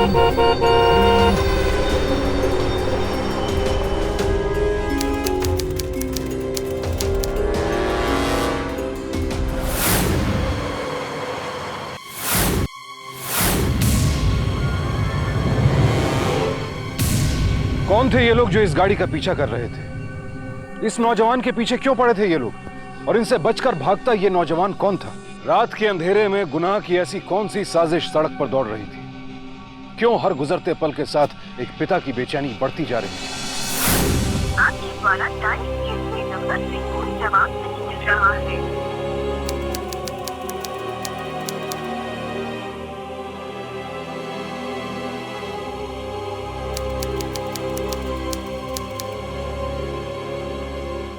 कौन थे ये लोग जो इस गाड़ी का पीछा कर रहे थे? इस नौजवान के पीछे क्यों पड़े थे ये लोग? और इनसे बचकर भागता ये नौजवान कौन था? रात के अंधेरे में गुनाह की ऐसी कौन सी साजिश सड़क पर दौड़ रही थी? क्यों हर गुजरते पल के साथ एक पिता की बेचैनी बढ़ती जा रही थी? आपके द्वारा डायल किए हुए नंबर से कोई जवाब नहीं मिल रहा है।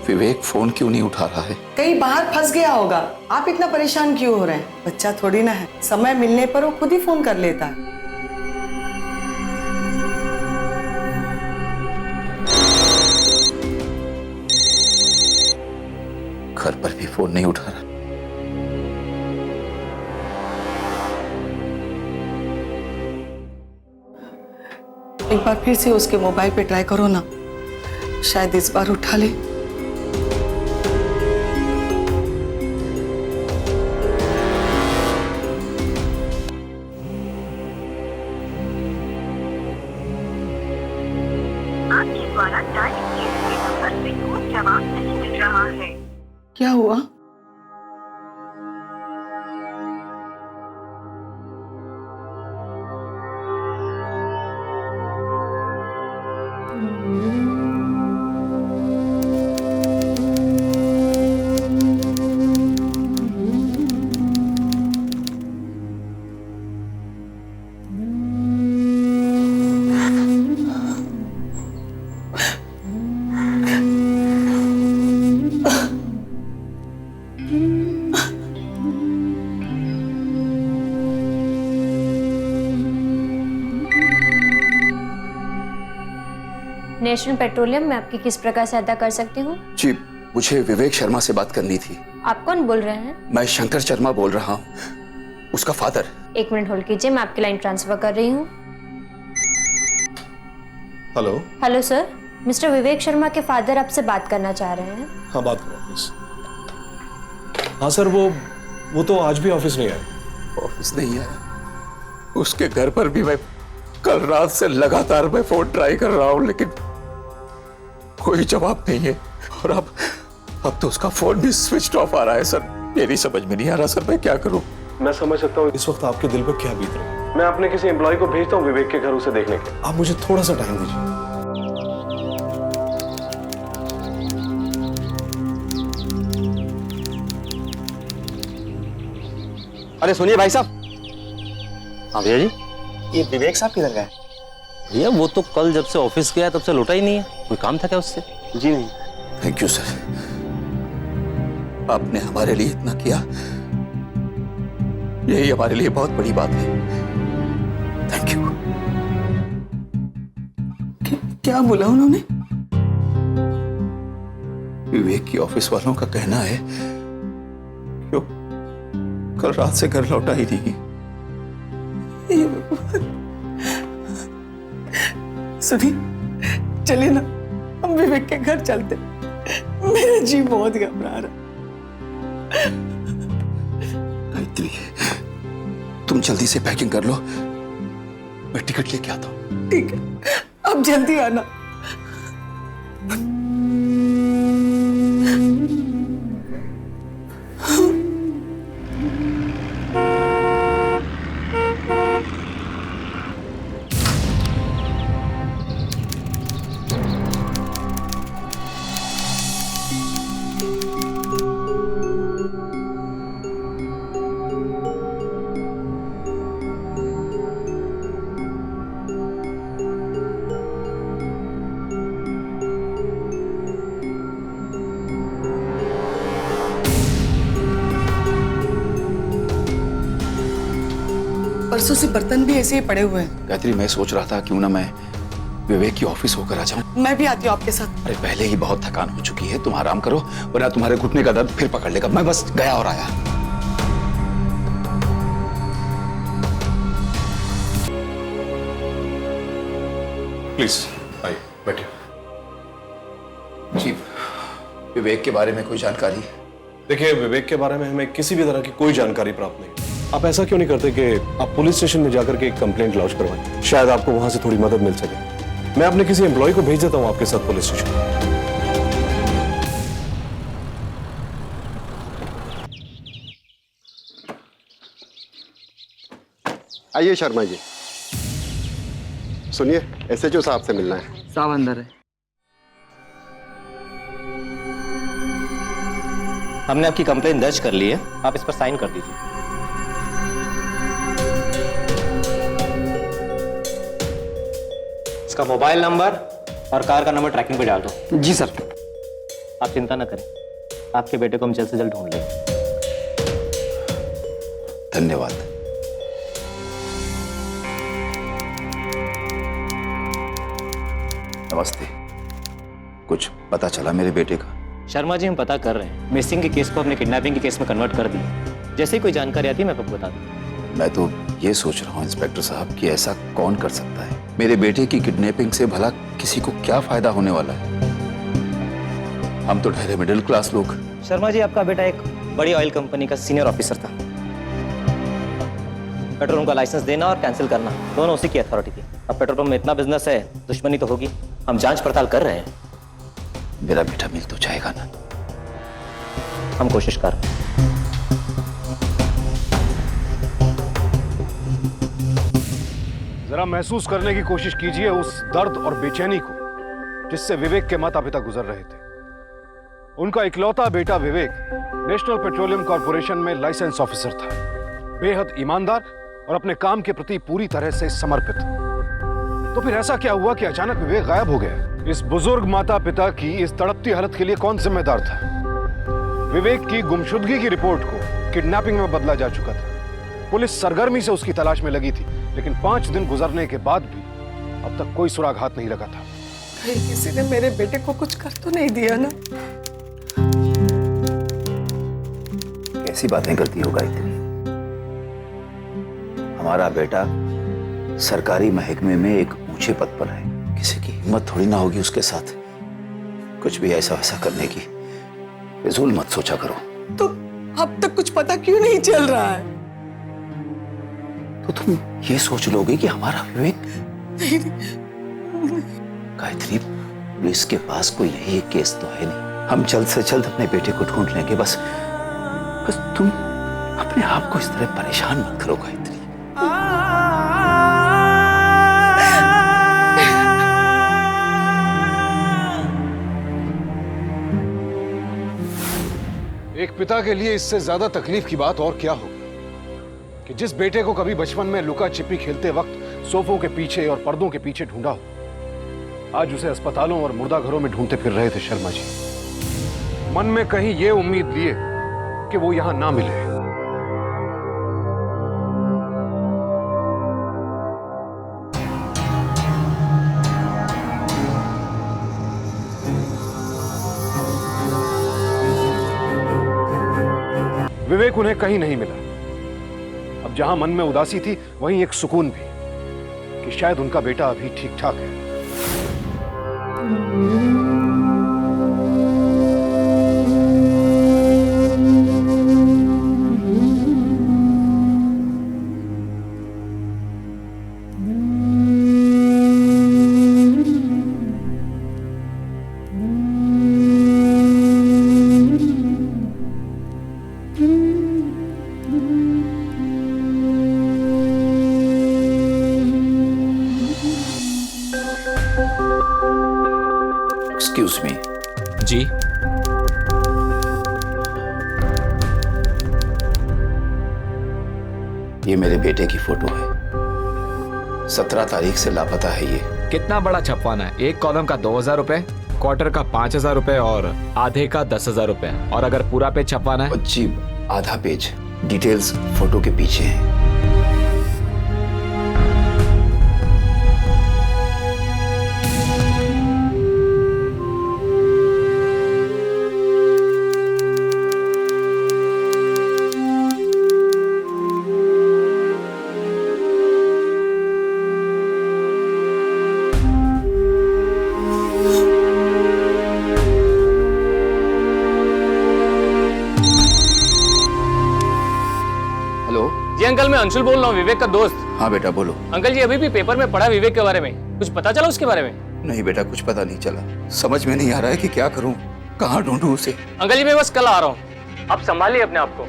विवेक फोन क्यों नहीं उठा रहा है? कहीं बाहर फंस गया होगा। आप इतना परेशान क्यों हो रहे हैं? बच्चा थोड़ी ना है, समय मिलने पर वो खुद ही फोन कर लेता है। घर पर भी फोन नहीं उठा रहा। एक बार फिर से उसके मोबाइल पे ट्राई करो ना, शायद इस बार उठा ले। आपके द्वारा डायल किए हुए नंबर से कोई जवाब नहीं मिल रहा है। क्या हुआ? नेशनल पेट्रोलियम में आपकी किस प्रकार सहायता कर सकती हूँ? जी, मुझे विवेक शर्मा से बात करनी थी। आप कौन बोल रहे हैं? मैं शंकर शर्मा बोल रहा हूँ, उसका फादर। 1 मिनट होल्ड कीजिए, मैं आपकी लाइन ट्रांसफर कर रही हूँ। Hello. Hello sir, mister Vivek Sharma के फादर आपसे बात करना चाह रहे हैं। हाँ, बात करो प्लीज। हाँ सर, वो तो आज भी ऑफिस नहीं आए। ऑफिस नहीं आया? उसके घर पर भी मैं कल रात से लगातार मैं फोन ट्राई कर रहा हूँ, लेकिन कोई जवाब नहीं है। और अब तो उसका फोन भी स्विच ऑफ आ रहा है सर। मेरी समझ में नहीं आ रहा सर, मैं क्या करूं? मैं समझ सकता हूँ इस वक्त आपके दिल पर क्या बीत रही है। मैं अपने किसी एम्प्लॉय को भेजता हूँ विवेक के घर उसे देखने के। आप मुझे थोड़ा सा टाइम दीजिए। अरे सुनिए भाई साहब। हाँ भैया जी। ये विवेक साहब किधर गए? भैया वो तो कल जब से ऑफिस गया तब से लौटा ही नहीं है। कोई काम था क्या उससे? जी नहीं। थैंक यू सर, आपने हमारे लिए इतना किया, यही हमारे लिए बहुत बड़ी बात है। Thank you. क्या बोला उन्होंने? विवेक की ऑफिस वालों का कहना है क्यों कल रात से घर लौटा ही नहीं। सुनिए, चलिए ना, हम विवेक के घर चलते। मेरा जी बहुत घबरा रहा। गायत्री, तुम जल्दी से पैकिंग कर लो, मैं टिकट लेके आता हूँ। ठीक है, अब जल्दी आना। परसों से बर्तन भी ऐसे ही पड़े हुए हैं। गायत्री, मैं सोच रहा था क्यों ना मैं विवेक की ऑफिस होकर आ जाऊं। मैं भी आती हूँ आपके साथ। अरे पहले ही बहुत थकान हो चुकी है, तुम आराम करो वरना तुम्हारे घुटने का दर्द फिर पकड़ लेगा। मैं बस गया और आया। प्लीज आइए बैठिए। जी, विवेक के बारे में कोई जानकारी? देखिए, विवेक के बारे में हमें किसी भी तरह की कोई जानकारी प्राप्त नहीं। आप ऐसा क्यों नहीं करते कि आप पुलिस स्टेशन में जाकर के एक कंप्लेंट लॉन्च करवाएं, शायद आपको वहां से थोड़ी मदद मिल सके। मैं अपने किसी एम्प्लॉय को भेज देता हूं आपके साथ पुलिस स्टेशन। आइए शर्मा जी। सुनिए, एसएचओ साहब से मिलना है। साहब अंदर है। हमने आपकी कंप्लेन दर्ज कर ली है, आप इस पर साइन कर दीजिए। इसका मोबाइल नंबर और कार का नंबर ट्रैकिंग पे डाल दो। जी सर। आप चिंता ना करें, आपके बेटे को हम जल्द से जल्द ढूंढ लेंगे। धन्यवाद। नमस्ते। कुछ पता चला मेरे बेटे का? शर्मा जी, हम पता कर रहे हैं। मिसिंग के केस को हमने किडनैपिंग के केस में कन्वर्ट कर दिया। जैसे ही कोई जानकारी आती है मैं आपको बता दूँ। मैं तो ये सोच रहा हूँ इंस्पेक्टर साहब कि ऐसा कौन कर सकता है? मेरे बेटे की किडनैपिंग से भला किसी को क्या फायदा होने वाला है? हम तो ठहरे मिडिल क्लास लोग। शर्मा जी, आपका बेटा एक बड़ी ऑयल कंपनी का सीनियर ऑफिसर था। पेट्रोल पंप का लाइसेंस देना और कैंसिल करना दोनों उसी की अथॉरिटी थी। अब पेट्रोल पंप में इतना बिजनेस है, दुश्मनी तो होगी। हम जांच पड़ताल कर रहे हैं। मेरा बेटा मिल तो जाएगा ना? हम कोशिश कर रहे हैं। जरा महसूस करने की कोशिश कीजिए उस दर्द और बेचैनी को जिससे विवेक के माता पिता गुजर रहे थे। उनका इकलौता बेटा विवेक नेशनल पेट्रोलियम कॉर्पोरेशन में लाइसेंस ऑफिसर था, बेहद ईमानदार और अपने काम के प्रति पूरी तरह से समर्पित। तो फिर ऐसा क्या हुआ कि अचानक विवेक गायब हो गया? इस बुजुर्ग माता पिता की इस तड़पती हालत के लिए कौन जिम्मेदार था? विवेक की गुमशुदगी की रिपोर्ट को किडनैपिंग में बदला जा चुका था। पुलिस सरगर्मी से उसकी तलाश में लगी थी, लेकिन 5 दिन गुजरने के बाद भी अब तक कोई सुराग हाथ नहीं लगा था। कहीं किसी ने मेरे बेटे को कुछ कर तो नहीं दिया ना? कैसी बातें करती हो गायत्री? हमारा बेटा सरकारी महकमे में एक ऊंचे पद पर है। किसी की हिम्मत थोड़ी ना होगी उसके साथ कुछ भी ऐसा वैसा करने की। फिजूल मत सोचा करो। तो अब तक कुछ पता क्यों नहीं चल रहा है? तो तुम ये सोच लोगे कि हमारा विवेक? गायत्री, पुलिस के पास कोई यही एक केस तो है नहीं। हम जल्द से जल्द अपने बेटे को ढूंढ लेंगे। बस तुम अपने आप को इस तरह परेशान मत करो गायत्री। एक पिता के लिए इससे ज्यादा तकलीफ की बात और क्या होगी कि जिस बेटे को कभी बचपन में लुका छिपी खेलते वक्त सोफों के पीछे और पर्दों के पीछे ढूंढा हो, आज उसे अस्पतालों और मुर्दाघरों में ढूंढते फिर रहे थे शर्मा जी। मन में कहीं ये उम्मीद लिए कि वो यहां ना मिले। विवेक उन्हें कहीं नहीं मिला। अब जहां मन में उदासी थी वहीं एक सुकून भी कि शायद उनका बेटा अभी ठीक ठाक है। Excuse me. जी। ये मेरे बेटे की फोटो है। 17 तारीख से लापता है ये। कितना बड़ा छपवाना है? एक कॉलम का 2000 रुपए, क्वार्टर का 5000 रुपए और आधे का 10,000 रुपए। और अगर पूरा पेज छपवाना है? जी, आधा पेज। डिटेल्स फोटो के पीछे हैं। हेलो। जी अंकल, मैं अंशुल बोल रहा हूँ, विवेक का दोस्त। हाँ बेटा बोलो। अंकल जी, अभी भी पेपर में पढ़ा विवेक के बारे में, कुछ पता चला उसके बारे में? नहीं बेटा, कुछ पता नहीं चला। समझ में नहीं आ रहा है कि क्या करूं, कहाँ ढूंढूं उसे। अंकल जी, मैं बस कल आ रहा हूँ, आप संभालिए अपने आप को।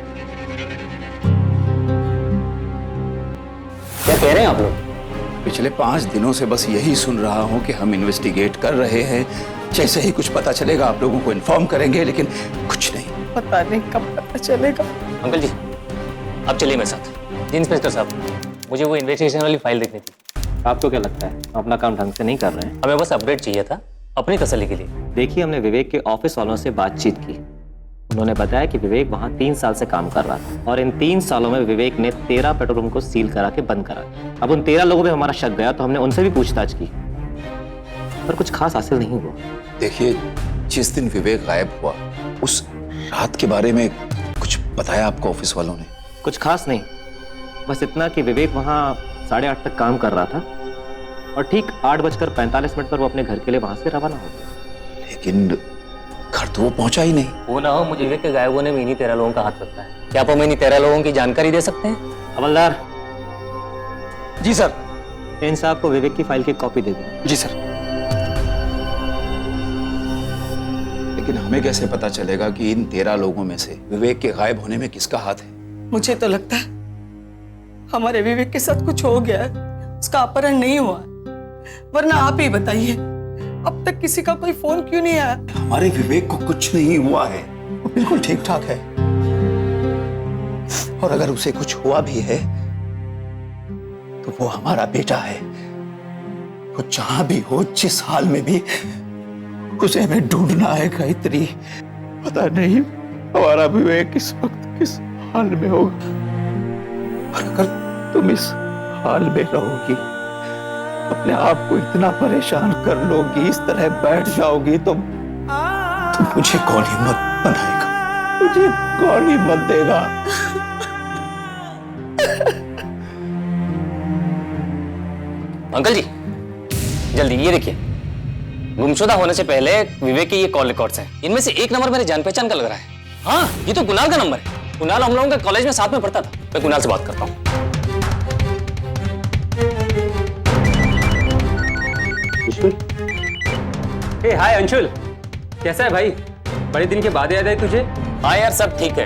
क्या कह रहे हैं आप लोग? पिछले 5 दिनों से बस यही सुन रहा हूं कि हम इन्वेस्टिगेट कर रहे हैं, जैसे ही कुछ पता चलेगा आप लोगों को इन्फॉर्म करेंगे, लेकिन कुछ नहीं। पता नहीं कब पता चलेगा। अंकल जी, आप चलिए मेरे साथ। जी इंस्पेक्टर साहब, मुझे वो इन्वेस्टिगेशन वाली फाइल देखनी थी। आपको क्या लगता है हम अपना काम ढंग से नहीं कर रहे हैं? हमें बस अपडेट चाहिए था अपनी तसल्ली के लिए। देखिए, हमने विवेक के ऑफिस वालों से बातचीत की। उन्होंने बताया कि विवेक वहाँ 3 साल से काम कर रहा था और इन 3 सालों में विवेक ने 13 पेट्रोल पंप को सील करा के बंद करा। अब उन 13 लोगों पे हमारा शक गया तो हमने उनसे भी पूछताछ की, पर कुछ खास हासिल नहीं हुआ। देखिए, जिस दिन विवेक गायब हुआ उस रात के बारे में कुछ बताया आपको ऑफिस वालों ने? कुछ खास नहीं, बस इतना कि विवेक वहाँ 8:30 तक काम कर रहा था और ठीक 8:45 पर वो अपने घर के लिए वहां से रवाना हो गया। लेकिन घर तो वो पहुंचा ही नहीं। वो ना हो, मुझे विवेक के गायब होने में इन्हीं 13 लोगों का हाथ लगता है। क्या आप हमें इन्हीं 13 लोगों की जानकारी दे सकते हैं? हवलदार। जी सर। इन साहब को विवेक की फाइल की कॉपी दे दो। जी सर। लेकिन हमें कैसे पता चलेगा कि इन 13 लोगों में से विवेक के गायब होने में किसका हाथ है? मुझे तो लगता है हमारे विवेक के साथ कुछ हो गया है, उसका अपहरण नहीं हुआ। वरना आप ही बताइए, अब तक किसी का कोई फोन क्यों नहीं आया? हमारे विवेक को कुछ नहीं हुआ है, वो बिल्कुल ठीक ठाक है। और अगर उसे कुछ हुआ भी है तो वो हमारा बेटा है। वो जहां भी हो, जिस हाल में भी, उसे हमें ढूंढना है गायत्री। पता नहीं हमारा विवेक इस वक्त किस हाल में होगा। और अगर तुम इस हाल में रहोगी, अपने आप को इतना परेशान कर लोगी, इस तरह बैठ जाओगी, तो मुझे कौन हिम्मत बनाएगा? मुझे कौन हिम्मत देगा? अंकल जी, जल्दी ये देखिए, गुमशुदा होने से पहले विवेक के ये कॉल रिकॉर्ड्स हैं। इनमें से एक नंबर मेरे जान पहचान का लग रहा है। हाँ, ये तो कुणाल का नंबर है। कुणाल हम लोगों के कॉलेज में साथ में पढ़ता था। मैं कुणाल से बात करता हूँ। हे हाय अंशुल, कैसा है भाई? बड़े दिन के बाद याद है तुझे? हाँ यार, सब ठीक है।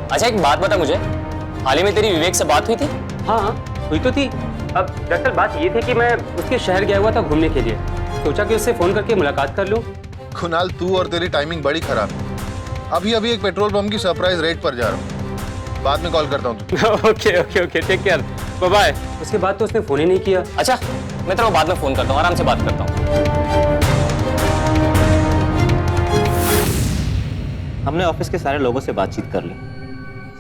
अच्छा एक बात बता मुझे, हाल ही में तेरी विवेक से बात हुई थी? हाँ हुई तो थी। अब दरअसल बात ये थी कि मैं उसके शहर गया हुआ था घूमने के लिए, सोचा कि उससे फोन करके मुलाकात कर लूं। कुणाल, तू और तेरी टाइमिंग बड़ी खराब है। अभी एक पेट्रोल पंप की सरप्राइज रेट पर जा रहा हूँ, बाद में कॉल करता हूँ। Okay okay okay, take care, bye bye. उसके बाद तो उसने फोन ही नहीं किया। अच्छा, मैं तेरे को बाद में फोन करता हूँ, आराम से बात करता हूँ। हमने ऑफिस के सारे लोगों से बातचीत कर ली,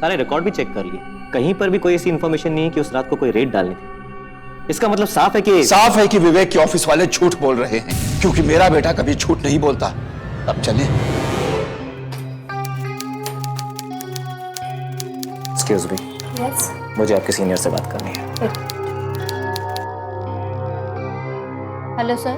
सारे रिकॉर्ड भी चेक कर लिए। कहीं पर भी कोई ऐसी इंफॉर्मेशन नहीं है कि उस रात को कोई रेड डालनी थी। इसका मतलब साफ है कि विवेक के ऑफिस वाले झूठ बोल रहे हैं, क्योंकि मेरा बेटा कभी झूठ नहीं बोलता। अब चलें। Excuse me, yes. मुझे आपके सीनियर से बात करनी है। हेलो सर,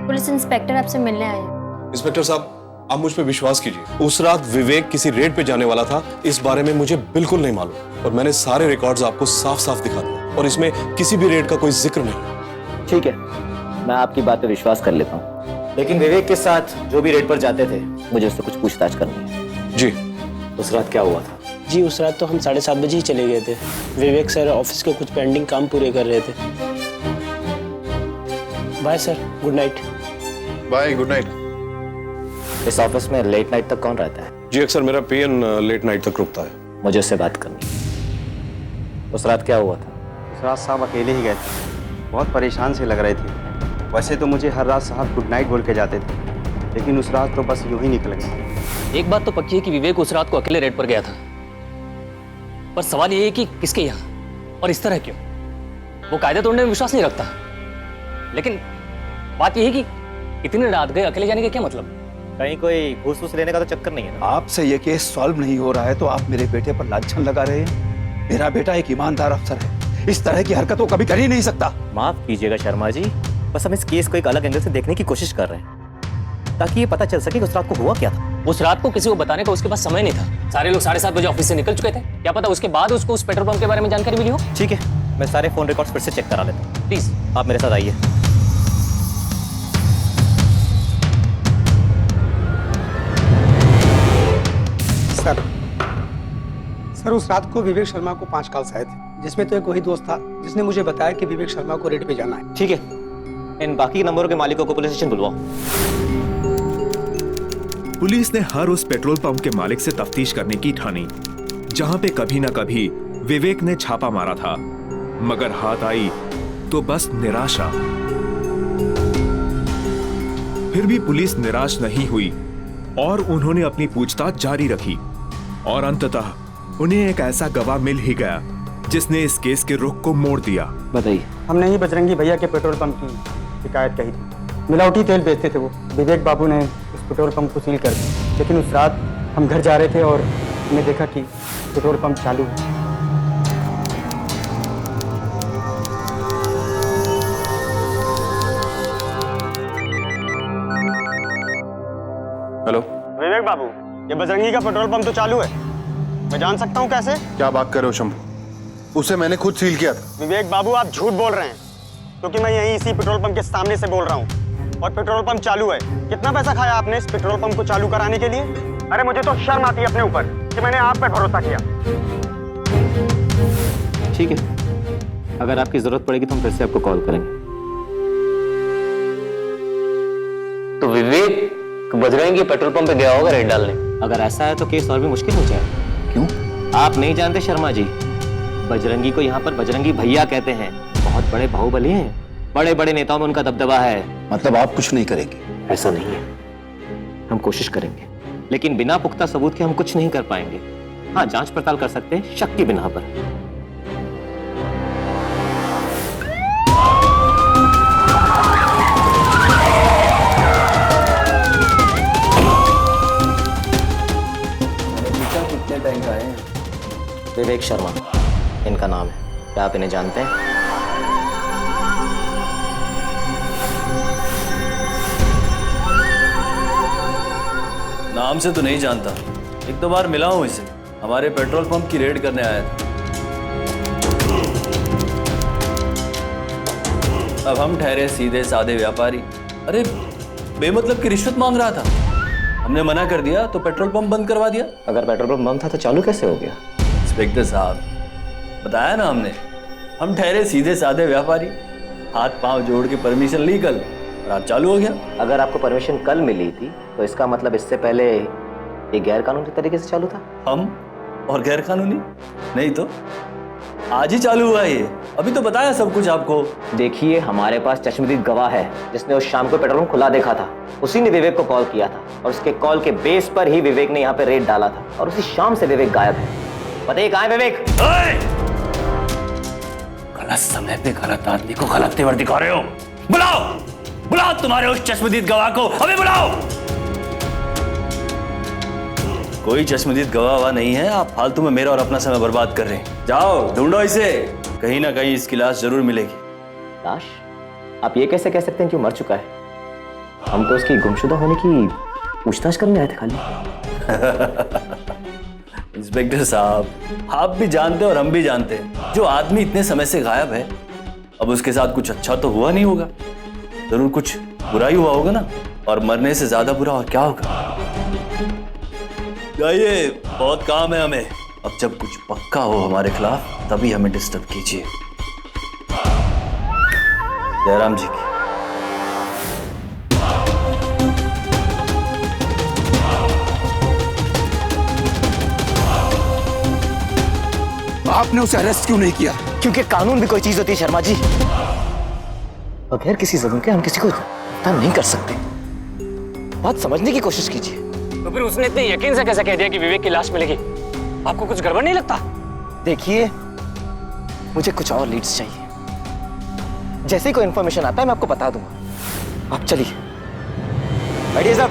पुलिस इंस्पेक्टर आपसे मिलने आए। इंस्पेक्टर साहब, आप मुझ पे विश्वास कीजिए, उस रात विवेक किसी रेड पे जाने वाला था, इस बारे में मुझे बिल्कुल नहीं मालूम। और मैंने सारे रिकॉर्ड्स आपको साफ साफ दिखा दिए और इसमें किसी भी रेड का कोई जिक्र नहीं। ठीक है, मैं आपकी बात पे विश्वास कर लेता हूँ, लेकिन विवेक के साथ जो भी रेड पर जाते थे, मुझे उससे कुछ पूछताछ करनी है। जी। उस रात क्या हुआ था? जी, उस रात तो हम 7:30 बजे ही चले गए थे। विवेक सर ऑफिस के कुछ पेंडिंग काम पूरे कर रहे थे। Bye sir, good night. Bye, good night. इस ऑफिस में लेट नाइट तक कौन रहता है? जी अक्सर मेरा पीएन लेट नाइट तक रुकता है। मुझे उससे बात करनी है। उस रात क्या हुआ था? उस रात साहब अकेले ही गए थे, बहुत परेशान से लग रहे थे। वैसे तो मुझे हर रात साहब गुड नाइट बोल के जाते थे, लेकिन उस रात तो बस यूं ही निकल गए। एक बात तो पक्की है कि विवेक उस रात को अकेले रेड पर गया था, पर सवाल ये है कि किसके यहाँ और इस तरह क्यों? वो कायदे तोड़ने में विश्वास नहीं रखता, लेकिन बात यह है कि इतनी रात गए अकेले जाने का क्या मतलब? कहीं कोई घूस फूस लेने का तो चक्कर नहीं है ना? आपसे ये केस सॉल्व नहीं हो रहा है तो आप मेरे बेटे पर लांछन लगा रहे हैं। मेरा बेटा एक ईमानदार अफसर है, इस तरह की हरकत वो कभी कर ही नहीं सकता। माफ कीजिएगा शर्मा जी, बस हम इस केस को एक अलग एंगल से देखने की कोशिश कर रहे हैं, ताकि ये पता चल सके कि उस रात को हुआ क्या था। उस रात को किसी को बताने का उसके पास समय नहीं था। सारे लोग 7:30 बजे ऑफिस से निकल चुके थे। क्या पता उसके बाद उसको उस पेट्रोल पंप के बारे में जानकारी मिली हो। ठीक है, मैं सारे फोन रिकॉर्ड्स फिर से चेक करा लेता हूँ। प्लीज आप मेरे साथ आइए। सर उस रात को विवेक शर्मा को 5 कॉल्स आए थे, जिसमें तो एक वही दोस्त था जिसने मुझे बताया कि विवेक शर्मा को रेड पे जाना है। ठीक है, इन बाकी नंबरों के मालिकों को पुलिस स्टेशन बुलवाओ। पुलिस ने हर उस पेट्रोल पंप के मालिक से तफ्तीश करने की ठानी जहां पे कभी ना कभी विवेक ने छापा मारा था, मगर हाथ आई तो बस निराशा। फिर भी पुलिस निराश नहीं हुई और उन्होंने अपनी पूछताछ जारी रखी और अंततः उन्हें एक ऐसा गवाह मिल ही गया जिसने इस केस के रुख को मोड़ दिया। बताइए। हमने ही बजरंगी भैया के पेट्रोल पंप की शिकायत कही थी। मिलावटी तेल बेचते थे वो। विवेक बाबू ने उस पेट्रोल पंप को सील कर दिया, लेकिन उस रात हम घर जा रहे थे और हमने देखा कि पेट्रोल पंप चालू है। हेलो विवेक बाबू, ये बजरंगी का पेट्रोल पंप तो चालू है, मैं जान सकता हूँ कैसे? क्या बात कर रहे हो शंभू? उसे मैंने खुद सील किया था। विवेक बाबू आप झूठ बोल रहे हैं, क्योंकि मैं यहीं इसी पेट्रोल पंप के सामने से बोल रहा हूँ और पेट्रोल पंप चालू है। कितना पैसा खाया आपने इस पेट्रोल पंप को चालू कराने के लिए? अरे मुझे तो शर्म आती है अपने ऊपर कि मैंने आप पे भरोसा किया। ठीक है, अगर आपकी जरूरत पड़ेगी तो हम फिर से आपको कॉल करेंगे। तो विवेक बजरंगी पेट्रोल पंप पे गया होगा रेड डालने। अगर ऐसा है तो केस और भी मुश्किल हो जाएगा। क्यों? आप नहीं जानते शर्मा जी, बजरंगी को यहाँ पर बजरंगी भैया कहते हैं। बहुत बड़े बाहुबली हैं, बड़े बड़े नेताओं में उनका दबदबा है। मतलब आप कुछ नहीं करेंगे? ऐसा नहीं है, हम कोशिश करेंगे, लेकिन बिना पुख्ता सबूत के हम कुछ नहीं कर पाएंगे। हाँ, जांच पड़ताल कर सकते हैं शक की बिना पर। कितने टाइम का है? विवेक शर्मा इनका नाम है। क्या आप इन्हें जानते हैं? नाम से तो नहीं जानता, एक दो बार मिला हूं इसे। हमारे पेट्रोल पंप की रेड करने आया था। अब हम ठहरे सीधे साधे व्यापारी। अरे बेमतलब की रिश्वत मांग रहा था, हमने मना कर दिया तो पेट्रोल पंप बंद करवा दिया। अगर पेट्रोल पंप बंद था तो चालू कैसे हो गया? इंस्पेक्टर साहब, बताया ना हमने, हम ठहरे सीधे साधे व्यापारी, हाथ पांव जोड़ के परमिशन ली कल, रात चालू हो गया। अगर आपको परमिशन कल मिली थी तो इसका मतलब इससे पहले ये गैर कानूनी तरीके से चालू था। हम और गैर कानूनी नहीं तो आज ही चालू हुआ ये। अभी तो बताया सब कुछ आपको। देखिए, हमारे पास चश्मदीद गवाह है जिसने उस शाम को पेट्रोल पंप खुला देखा था। उसी ने विवेक को कॉल किया था और उसके कॉल के बेस पर ही विवेक ने यहाँ पे रेड डाला था और उसी शाम से विवेक गायब है। बताइए कहाँ है विवेक? गलत समय पे गलत आदमी को गलत तेवर दिखा रहे हो। बुलाओ बुलाओ तुम्हारे उस चश्मदीद गवाह को, अभी बुलाओ। कोई चश्मदीद गवाह नहीं है, आप फालतू में मेरा और अपना समय बर्बाद कर रहे हैं। जाओ ढूंढो इसे, कहीं ना कहीं इसकी लाश जरूर मिलेगी। लाश? आप ये कैसे कह सकते हैं कि वो मर चुका है? हम तो उसकी गुमशुदा होने की पूछताछ करने आए थे खाली। इंस्पेक्टर साहब, आप भी जानते हैं और हम भी जानते हैं, जो आदमी इतने समय से गायब है, अब उसके साथ कुछ अच्छा तो हुआ नहीं होगा, जरूर कुछ बुरा ही हुआ होगा ना। और मरने से ज्यादा बुरा और क्या होगा? जाइए, बहुत काम है हमें। अब जब कुछ पक्का हो हमारे खिलाफ तभी हमें डिस्टर्ब कीजिए। जयराम जी की। आपने उसे अरेस्ट क्यों नहीं किया? क्योंकि कानून भी कोई चीज होती है शर्मा जी। बगैर किसी जुल्म के हम किसी को गिरफ्तार नहीं कर सकते। बात समझने की कोशिश कीजिए। तो फिर उसने इतने यकीन से कैसे कह दिया कि विवेक की लाश मिलेगी? आपको कुछ गड़बड़ नहीं लगता? देखिए, मुझे कुछ और लीड्स चाहिए। जैसे ही कोई इंफॉर्मेशन आता है मैं आपको बता दूंगा। आप चलिए। बैठिए साहब।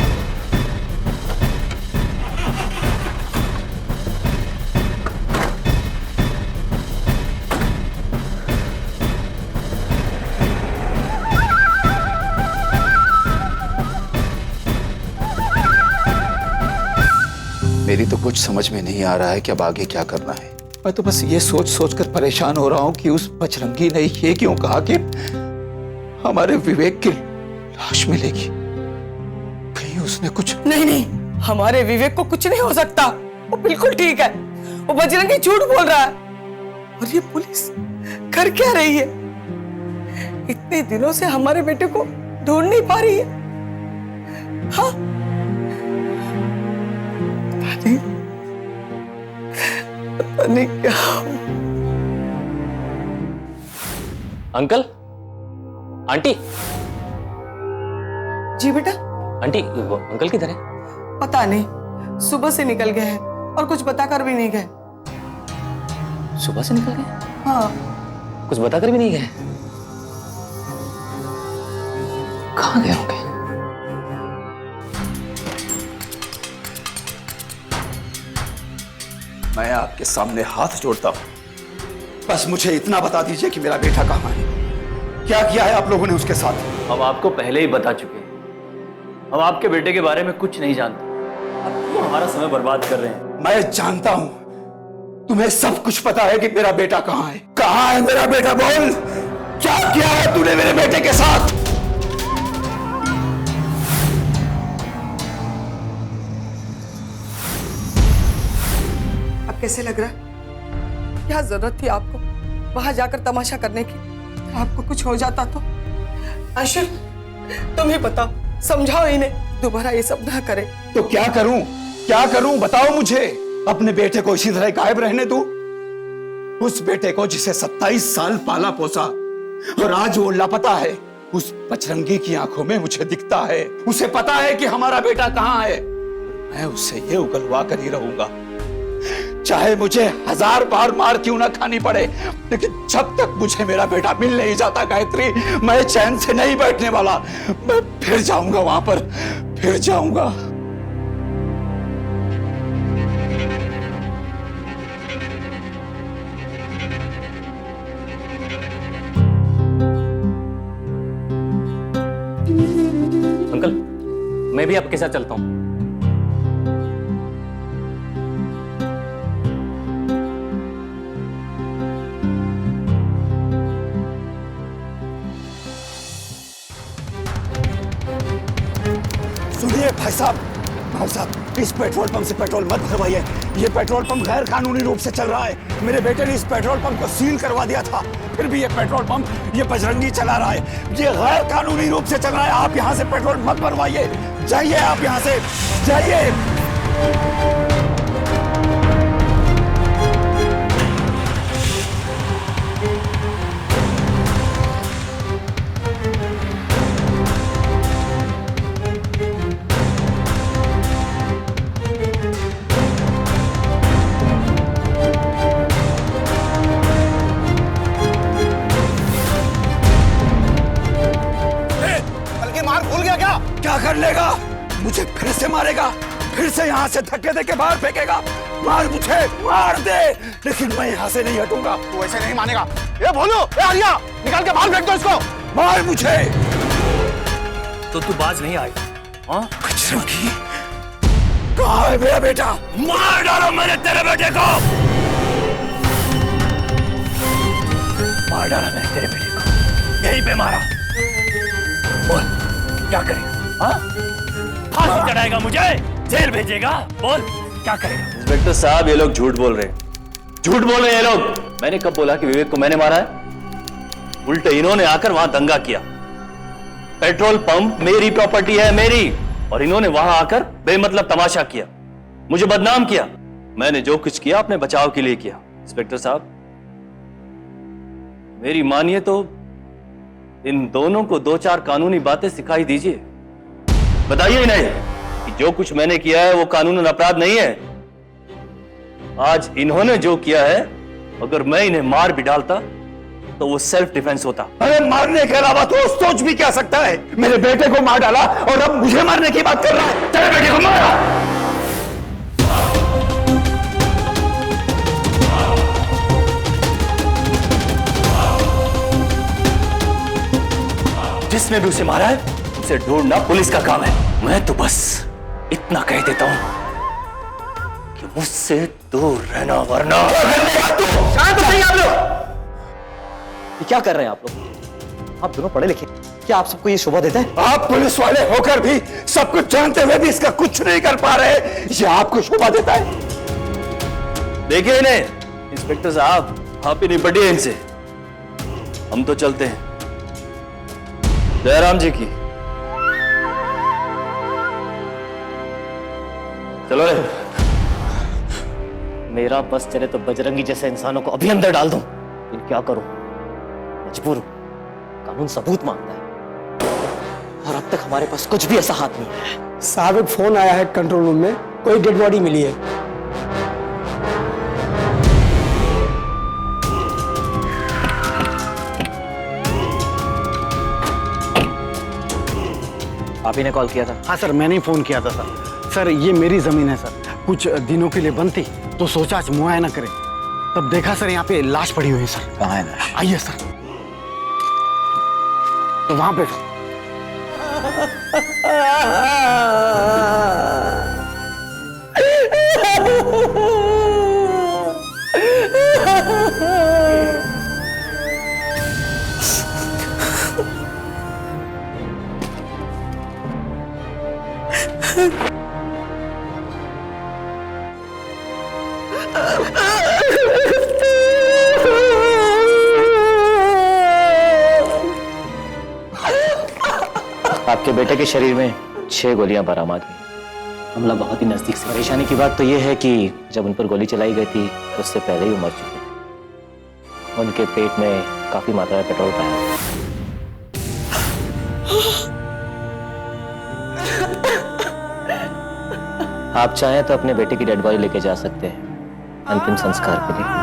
मेरी तो कुछ समझ में नहीं आ रहा है कि अब आगे क्या करना है। मैं तो बस ये सोच सोच कर परेशान हो रहा हूं कि उस बजरंगी ने ये क्यों कहा कि हमारे विवेक की लाश मिलेगी। कहीं उसने कुछ नहीं, हमारे विवेक को कुछ नहीं हो सकता। वो बिल्कुल ठीक है। वो बजरंगी झूठ बोल रहा है। और ये पुलिस कर क्या रही है? इतने दिनों से हमारे बेटे को ढूंढ नहीं पा रही है। हाँ, पता नहीं क्या। Uncle, aunty. जी बेटा। आंटी, वो अंकल किधर है? पता नहीं, सुबह से निकल गए हैं और कुछ बताकर भी नहीं गए। सुबह से निकल गए? हाँ। कुछ बताकर भी नहीं गए? कहाँ गए होंगे? मैं आपके सामने हाथ जोड़ता हूं, बस मुझे इतना बता दीजिए कि मेरा बेटा कहाँ है। क्या किया है आप लोगों ने उसके साथ? हम आपको पहले ही बता चुके हैं। हम आपके बेटे के बारे में कुछ नहीं जानते। आप क्यों हमारा समय बर्बाद कर रहे हैं? मैं जानता हूं, तुम्हें सब कुछ पता है कि मेरा बेटा कहाँ है। कहाँ है मेरा बेटा? बोल, क्या किया है तूने मेरे बेटे के साथ? अब कैसे लग रहा है? क्या जरूरत थी आपको वहां जाकर तमाशा करने की? आपको कुछ हो जाता तो? आशिक, तुम ही बताओ, समझाओ इन्हें दोबारा ये सब ना करे। तो क्या करूं? क्या करूं बताओ मुझे। अपने बेटे को इसी तरह गायब रहने दूं? उस बेटे को जिसे 27 साल पाला पोसा और आज वो लापता है, उस बजरंगी की आंखों में मुझे दिखता है। उसे पता है कि हमारा बेटा कहां है। मैं उससे ये उगलवा कर ही रहूंगा, चाहे मुझे 1000 बार मार क्यों ना खानी पड़े, लेकिन जब तक मुझे मेरा बेटा मिल नहीं जाता गायत्री, मैं चैन से नहीं बैठने वाला। मैं फिर जाऊंगा वहां पर, फिर जाऊंगा। अंकल, मैं भी आपके साथ चलता हूं। सुनिए भाई साहब, इस पेट्रोल पंप से पेट्रोल मत भरवाइए। ये पेट्रोल पंप गैर कानूनी रूप से चल रहा है। मेरे बेटे ने इस पेट्रोल पंप को सील करवा दिया था, फिर भी ये पेट्रोल पंप ये बजरंगी चला रहा है। ये गैर कानूनी रूप से चल रहा है। आप यहाँ से पेट्रोल मत भरवाइए। जाइए आप यहाँ से, जाइए। क्या कर लेगा? मुझे फिर से मारेगा, फिर से यहाँ से धक्के दे के बाहर फेंकेगा। मार मुझे, मार दे, लेकिन मैं यहाँ से नहीं हटूंगा। तू ऐसे नहीं मानेगा। ये भोलू, ये आर्या, निकाल के बाहर फेंक दो इसको। मार मुझे। तो तू बाज नहीं आई? हाँ? बजरंगी, कहाँ है मेरा बेटा? मार डालो मैंने तेरे बेटे को। मार डाला मैंने तेरे बेटे को, यहीं पे मारा। बोल, क्या करेगा? हाँ? फांसी चढ़ाएगा मुझे? जेल भेजेगा? बोल, क्या करेगा? इंस्पेक्टर साहब, ये लोग झूठ बोल रहे हैं। झूठ बोल रहे हैं ये लोग। मैंने कब बोला कि विवेक को मैंने मारा है? उल्टे इन्होंने आकर वहां दंगा किया। पेट्रोल पंप मेरी प्रॉपर्टी है, मेरी, और इन्होंने वहां आकर बेमतलब तमाशा किया, मुझे बदनाम किया। मैंने जो कुछ किया अपने बचाव के लिए किया। इंस्पेक्टर साहब, मेरी मानिए तो इन दोनों को 2-4 कानूनी बातें सिखाई दीजिए। बताइए इन्हें कि जो कुछ मैंने किया है वो कानूनन अपराध नहीं है। आज इन्होंने जो किया है, अगर मैं इन्हें मार भी डालता तो वो सेल्फ डिफेंस होता। अरे मारने के अलावा तो सोच भी क्या सकता है? मेरे बेटे को मार डाला और अब मुझे मारने की बात कर रहा है। तेरे बेटे को मारा। जिसने भी उसे मारा है उसे ढूंढना पुलिस का काम है। मैं तो बस इतना कह देता हूं मुझसे दूर रहना वरना। शांत हो जाइए आप लोग। ये क्या कर रहे हैं आप लोग? आप दोनों पढ़े लिखे, क्या आप सबको ये शोभा देता है? आप पुलिस वाले होकर भी सब कुछ जानते हुए भी इसका कुछ नहीं कर पा रहे, ये आपको शोभा देता है? देखिए इन्हें, इंस्पेक्टर साहब आप ही निपटिए इनसे, हम तो चलते हैं। जयराम जी की चलो रे। मेरा बस चले तो बजरंगी जैसे इंसानों को अभी अंदर डाल दूं, लेकिन क्या करूं, मजबूर हूं। कानून सबूत मांगता है और अब तक हमारे पास कुछ भी ऐसा हाथ नहीं है। साहब एक फोन आया है कंट्रोल रूम में, कोई डेड बॉडी मिली है। आप ही ने कॉल किया था? हाँ सर, मैंने ही फोन किया था सर। सर ये मेरी जमीन है सर, कुछ दिनों के लिए बंद थी तो सोचा आज मुआयना करें, तब देखा सर यहाँ पे लाश पड़ी हुई है सर। कहाँ है लाश? आइए सर, तो वहां पे आपके बेटे के शरीर में 6 गोलियां बरामद हुई। हमला बहुत ही नजदीक से। परेशानी की बात तो यह है कि जब उन पर गोली चलाई गई थी तो उससे पहले ही वो मर चुके थे। उनके पेट में काफी मात्रा में पेट्रोल पाया। आप चाहें तो अपने बेटे की डेड बॉडी लेके जा सकते हैं अंतिम संस्कार के लिए।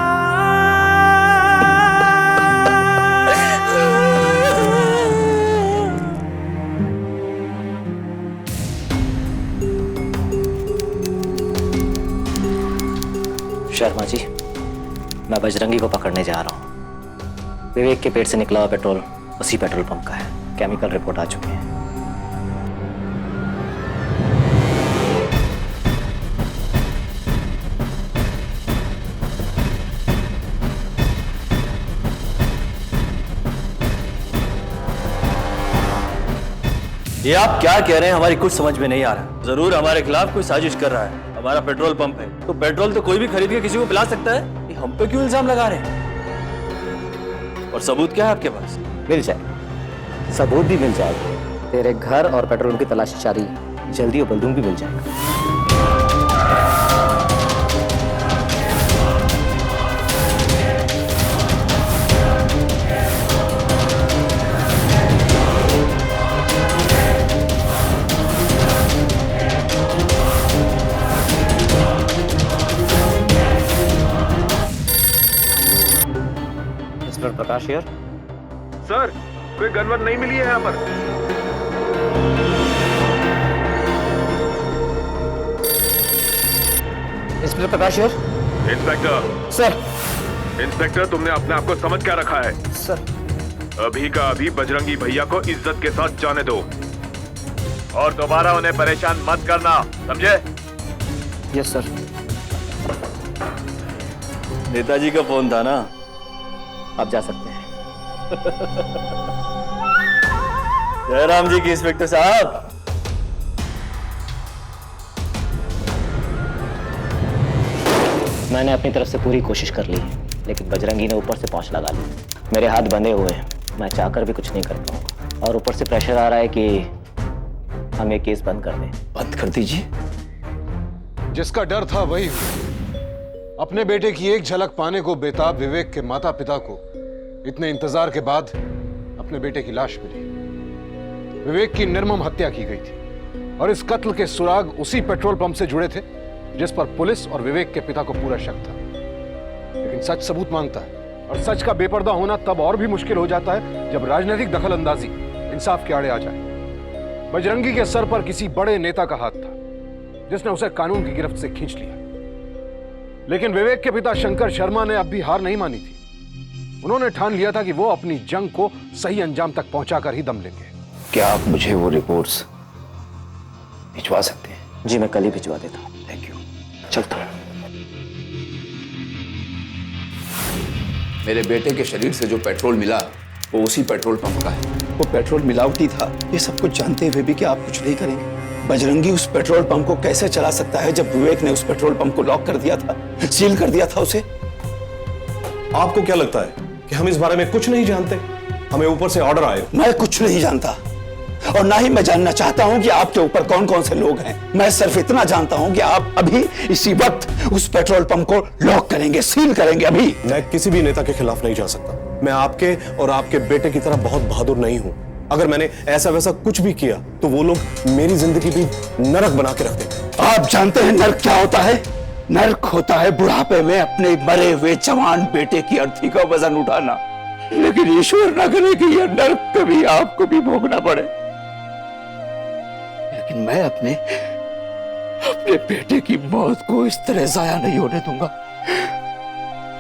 शर्मा जी, मैं बजरंगी को पकड़ने जा रहा हूँ। विवेक के पेट से निकला हुआ पेट्रोल उसी पेट्रोल पंप का है। केमिकल रिपोर्ट आ चुकी है। ये आप क्या कह रहे हैं, हमारी कुछ समझ में नहीं आ रहा। जरूर हमारे खिलाफ कोई साजिश कर रहा है। हमारा पेट्रोल पंप है तो पेट्रोल तो कोई भी खरीद के किसी को पिला सकता है, ये हम पे क्यों इल्जाम लगा रहे हैं? और सबूत क्या है आपके पास? मिल जाए, सबूत भी मिल जाएगा। तेरे घर और पेट्रोल की तलाशी जारी, जल्दी और बंदूक भी मिल जाएगा। प्रकाश यार, सर कोई गनवर नहीं मिली है यहाँ पर। इंस्पेक्टर प्रकाश यार। Inspector sir. इंस्पेक्टर, तुमने अपने आप को समझ क्या रखा है? सर अभी का अभी बजरंगी भैया को इज्जत के साथ जाने दो और दोबारा उन्हें परेशान मत करना, समझे? Yes sir. नेताजी का फोन था ना? आप जा सकते हैं। जयराम जी की इंस्पेक्टर साहब। मैंने अपनी तरफ से पूरी कोशिश कर ली, लेकिन बजरंगी ने ऊपर से पहुंच लगा ली। मेरे हाथ बंधे हुए हैं, मैं चाहकर भी कुछ नहीं कर पाऊंगा। और ऊपर से प्रेशर आ रहा है कि हम ये केस बंद कर दें। बंद कर दीजिए। जिसका डर था वही हुआ। अपने बेटे की एक झलक पाने को बेताब विवेक के माता पिता को इतने इंतजार के बाद अपने बेटे की लाश मिली। विवेक की निर्मम हत्या की गई थी और इस कत्ल के सुराग उसी पेट्रोल पंप से जुड़े थे जिस पर पुलिस और विवेक के पिता को पूरा शक था। लेकिन सच सबूत मांगता है और सच का बेपर्दा होना तब और भी मुश्किल हो जाता है जब राजनीतिक दखल अंदाजी इंसाफ के आड़े आ जाए। बजरंगी के सर पर किसी बड़े नेता का हाथ था जिसने उसे कानून की गिरफ्त से खींच लिया। लेकिन विवेक के पिता शंकर शर्मा ने अब भी हार नहीं मानी थी। उन्होंने ठान लिया था कि वो अपनी जंग को सही अंजाम तक पहुंचाकर ही दम लेंगे। क्या आप मुझे वो रिपोर्ट्स भिजवा सकते हैं? जी मैं कल ही भिजवा देता हूँ। Thank you. चलता हूँ। मेरे बेटे के शरीर से जो पेट्रोल मिला वो उसी पेट्रोल पंप का है। वो पेट्रोल मिलावटी था, ये सब कुछ जानते हुए भी क्या आप कुछ नहीं करेंगे? बजरंगी उस पेट्रोल पंप को कैसे चला सकता है जब विवेक ने उस पेट्रोल पंप को लॉक कर दिया था, सील कर दिया था उसे? आपको क्या लगता है कि हम इस बारे में कुछ नहीं जानते? हमें ऊपर से ऑर्डर आए। मैं कुछ नहीं जानता और ना ही मैं जानना चाहता हूं कि आपके ऊपर कौन कौन से लोग हैं। मैं सिर्फ इतना जानता हूं कि आप अभी इसी वक्त उस पेट्रोल पंप को लॉक करेंगे, सील करेंगे अभी। मैं किसी भी नेता के खिलाफ नहीं जा सकता। मैं आपके और आपके बेटे की तरह बहुत बहादुर नहीं हूं। अगर मैंने ऐसा वैसा कुछ भी किया तो वो लोग मेरी जिंदगी भी नरक बना के रख देंगे। आप जानते हैं नरक क्या होता है? नरक होता है बुढ़ापे में अपने मरे हुए जवान बेटे की अर्थी का वजन उठाना। लेकिन ईश्वर न करे कि यह नरक कभी आपको भी भोगना पड़े। लेकिन मैं अपने बेटे की मौत को इस तरह जाया नहीं होने दूंगा,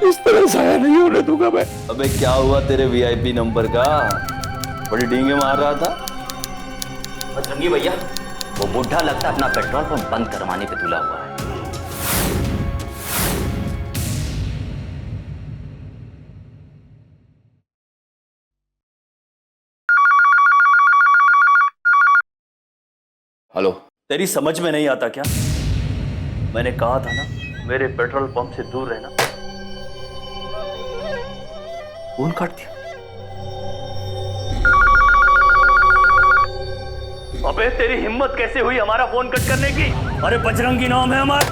इस तरह जाया नहीं होने दूंगा मैं। अबे क्या हुआ तेरे वीआईपी नंबर का? बड़ी डींगे मार रहा था। बजरंगी भैया, वो बुढ़ा लगता अपना पेट्रोल पंप बंद करवाने पे तुला हुआ है। हेलो, तेरी समझ में नहीं आता क्या? मैंने कहा था ना मेरे पेट्रोल पंप से दूर रहना। फोन काट दिया। अबे तेरी हिम्मत कैसे हुई हमारा फोन कट करने की? अरे बजरंगी नाम है हमारा।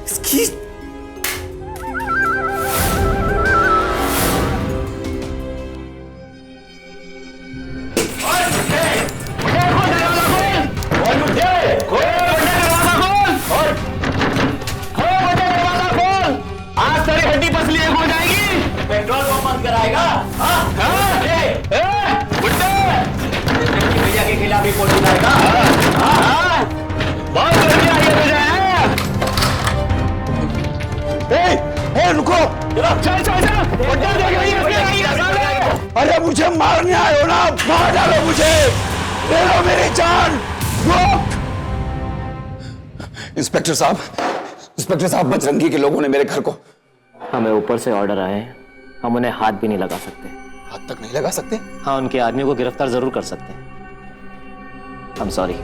इसकी पेट्रोल पंप बंद कराएगा? भैया के खिलाफ रिपोर्ट दिलाएगा? बहुत बढ़िया ये रुको, अरे मुझे मारने आए हो ना, मार डालो मुझे, ले लो मेरी जान। इंस्पेक्टर साहब, बजरंगी के लोगों ने मेरे घर को। हमें ऊपर से ऑर्डर आए हैं, हम उन्हें हाथ भी नहीं लगा सकते। हाथ तक नहीं लगा सकते? हाँ, उनके आदमी को गिरफ्तार जरूर कर सकते हैं। I'm sorry।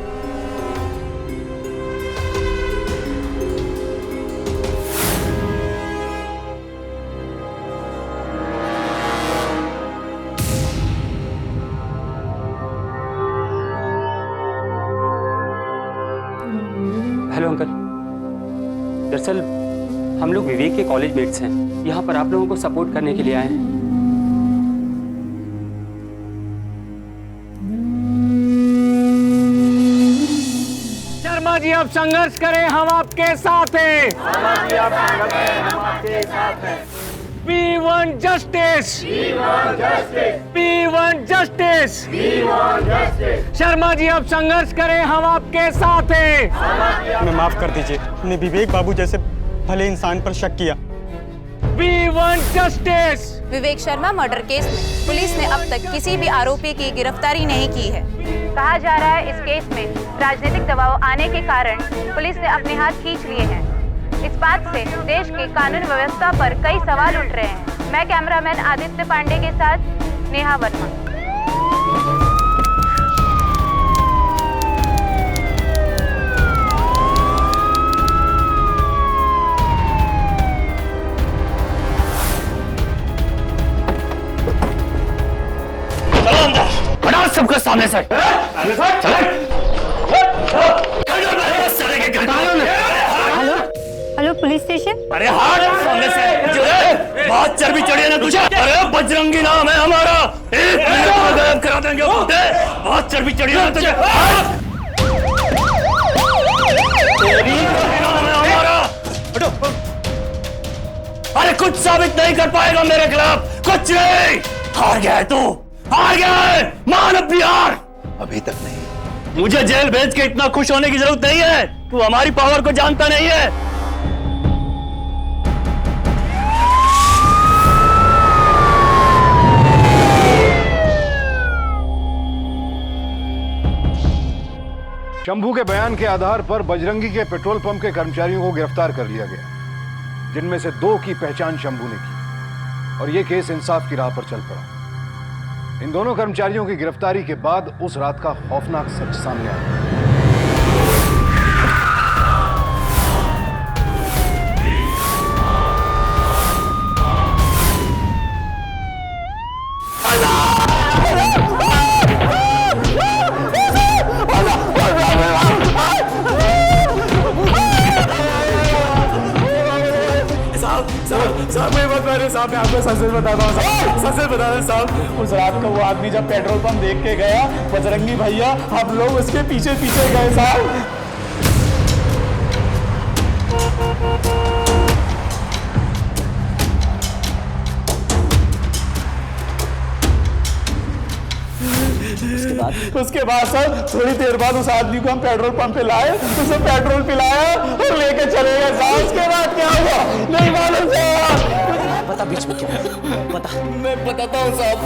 हेलो अंकल, दरअसल हम लोग विवेक के कॉलेज मेट्स हैं। यहाँ पर आप लोगों को सपोर्ट करने के लिए आए हैं। शर्मा जी, अब संघर्ष करें, हम आपके साथ हैं। शर्मा जी, आप संघर्ष करें, हम आपके साथ हैं। We want justice. We want justice. We want justice. We want justice. Sharma ji, अब संघर्ष करें, हम आपके साथ हैं। हमें माफ कर दीजिए, हमने विवेक बाबू जैसे भले इंसान पर शक किया। We want justice. Vivek Sharma murder case में पुलिस ने अब तक किसी भी आरोपी की गिरफ्तारी नहीं की है। कहा जा रहा है इस केस में राजनीतिक दबाव आने के कारण पुलिस ने अपने हाथ खींच लिए हैं। इस बात से देश की कानून व्यवस्था पर कई सवाल उठ रहे हैं। मैं कैमरामैन आदित्य पांडे के साथ नेहा वर्मा। हटाओ सबको सामने से। Hello police station. अरे हाथ सामने से, बहुत चर्बी चढ़ी है ना तुझे? अरे बजरंगी नाम है हमारा, एक मिनट में गायब करा देंगे। बहुत चर्बी चढ़ी है ना तुझे? नाम है हमारा। अरे कुछ साबित नहीं कर पाएगा मेरे खिलाफ, कुछ नहीं। हार गया है तू, हार गया है। मान अपनी हार। अभी तक नहीं। मुझे जेल भेज के इतना खुश होने की जरूरत नहीं है। तू हमारी पावर को जानता नहीं है। शंभू के बयान के आधार पर बजरंगी के पेट्रोल पंप के कर्मचारियों को गिरफ्तार कर लिया गया। जिनमें से 2 की पहचान शंभू ने की और यह केस इंसाफ की राह पर चल पड़ा। इन दोनों कर्मचारियों की गिरफ्तारी के बाद उस रात का खौफनाक सच सामने आया। साहब मैं मत मारे साहब, मैं आपको सच बताता हूँ साहब, सच बता रहे साहब। उस रात को वो आदमी जब पेट्रोल पंप देख के गया, बजरंगी भैया हम लोग उसके पीछे पीछे गए साहब। उसके बाद सर थोड़ी देर बाद उस आदमी को हम पेट्रोल पंप पे लाए, उसे पेट्रोल पिलाया और लेके चले गए साहब। उसके बाद क्या हुआ नहीं मालूम साहब। पता बीच में क्या पता? मैं बताता हूँ साहब,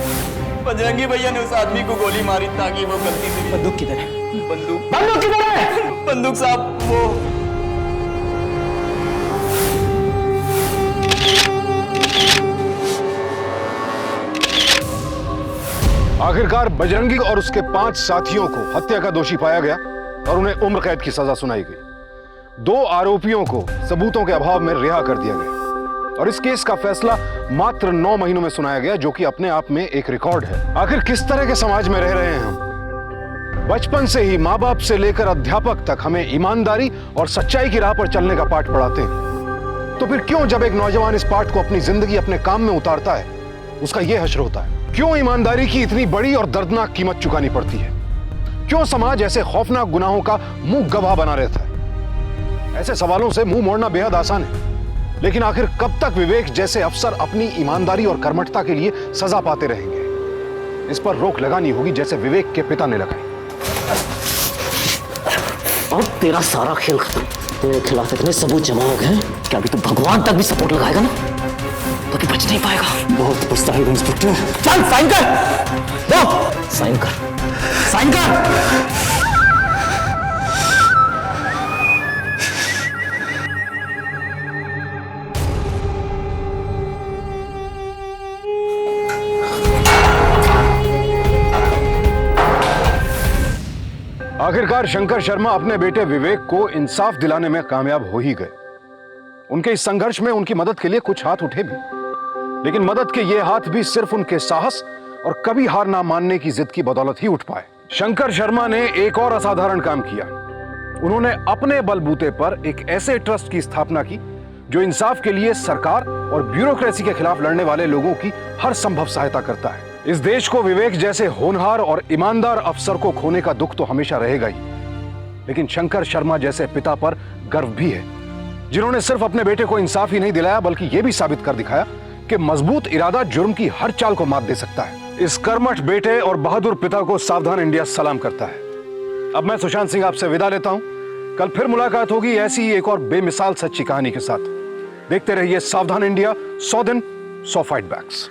बजरंगी भैया ने उस आदमी को गोली मारी ताकि वो गलती से। बंदूक किधर है? बंदूक किधर है? बंदूक साहब वो आखिरकार बजरंगी और उसके 5 साथियों को हत्या का दोषी पाया गया और उन्हें उम्र कैद की सजा सुनाई गई। 2 आरोपियों को सबूतों के अभाव में रिहा कर दिया गया और इस केस का फैसला मात्र 9 महीनों में सुनाया गया, जो कि अपने आप में एक रिकॉर्ड है। आखिर किस तरह के समाज में रह रहे हैं हम? बचपन से ही माँ बाप से लेकर अध्यापक तक हमें ईमानदारी और सच्चाई की राह पर चलने का पाठ पढ़ाते हैं। तो फिर क्यों जब एक नौजवान इस पाठ को अपनी जिंदगी अपने काम में उतारता है, उसका यह हश्र होता है? क्यों ईमानदारी की इतनी बड़ी और दर्दनाक कीमत चुकानी पड़ती है? क्यों समाज ऐसे खौफनाक गुनाहों का मुंह गवाह बना रहता है? ऐसे सवालों से मुंह मोड़ना बेहद आसान है, लेकिन आखिर कब तक विवेक जैसे अफसर अपनी ईमानदारी और कर्मठता के लिए सजा पाते रहेंगे? इस पर रोक लगानी होगी, जैसे विवेक के पिता ने लगाई। और तेरा सारा खेल खत्म। तेरे खिलाफ इतने सबूत जमा हो गए कि अभी तो भगवान तक भी सपोर्ट लगाएगा ना, तो कि बच नहीं पाएगा। बहुत पछताएगा इंस्पेक्टर। चल साइन कर दो। साइन कर, साइन कर। आखिरकार शंकर शर्मा अपने बेटे विवेक को इंसाफ दिलाने में कामयाब हो ही गए। उनके इस संघर्ष में उनकी मदद के लिए कुछ हाथ उठे भी, लेकिन मदद के ये हाथ भी सिर्फ उनके साहस और कभी हार ना मानने की जिद की बदौलत ही उठ पाए। शंकर शर्मा ने एक और असाधारण काम किया। उन्होंने अपने बलबूते पर एक ऐसे ट्रस्ट की स्थापना की जो इंसाफ के लिए सरकार और ब्यूरोक्रेसी के खिलाफ लड़ने वाले लोगों की हर संभव सहायता करता है। इस देश को विवेक जैसे होनहार और ईमानदार अफसर को खोने का दुख तो हमेशा रहेगा ही, लेकिन शंकर शर्मा जैसे पिता पर गर्व भी है, जिन्होंने सिर्फ अपने बेटे को इंसाफ ही नहीं दिलाया बल्कि यह भी साबित कर दिखाया कि मजबूत इरादा जुर्म की हर चाल को मात दे सकता है। इस कर्मठ बेटे और बहादुर पिता को सावधान इंडिया सलाम करता है। अब मैं सुशांत सिंह आपसे विदा लेता हूं। कल फिर मुलाकात होगी ऐसी एक और बेमिसाल सच्ची कहानी के साथ। देखते रहिए सावधान इंडिया। 100 दिन 100 फाइट बैक्स।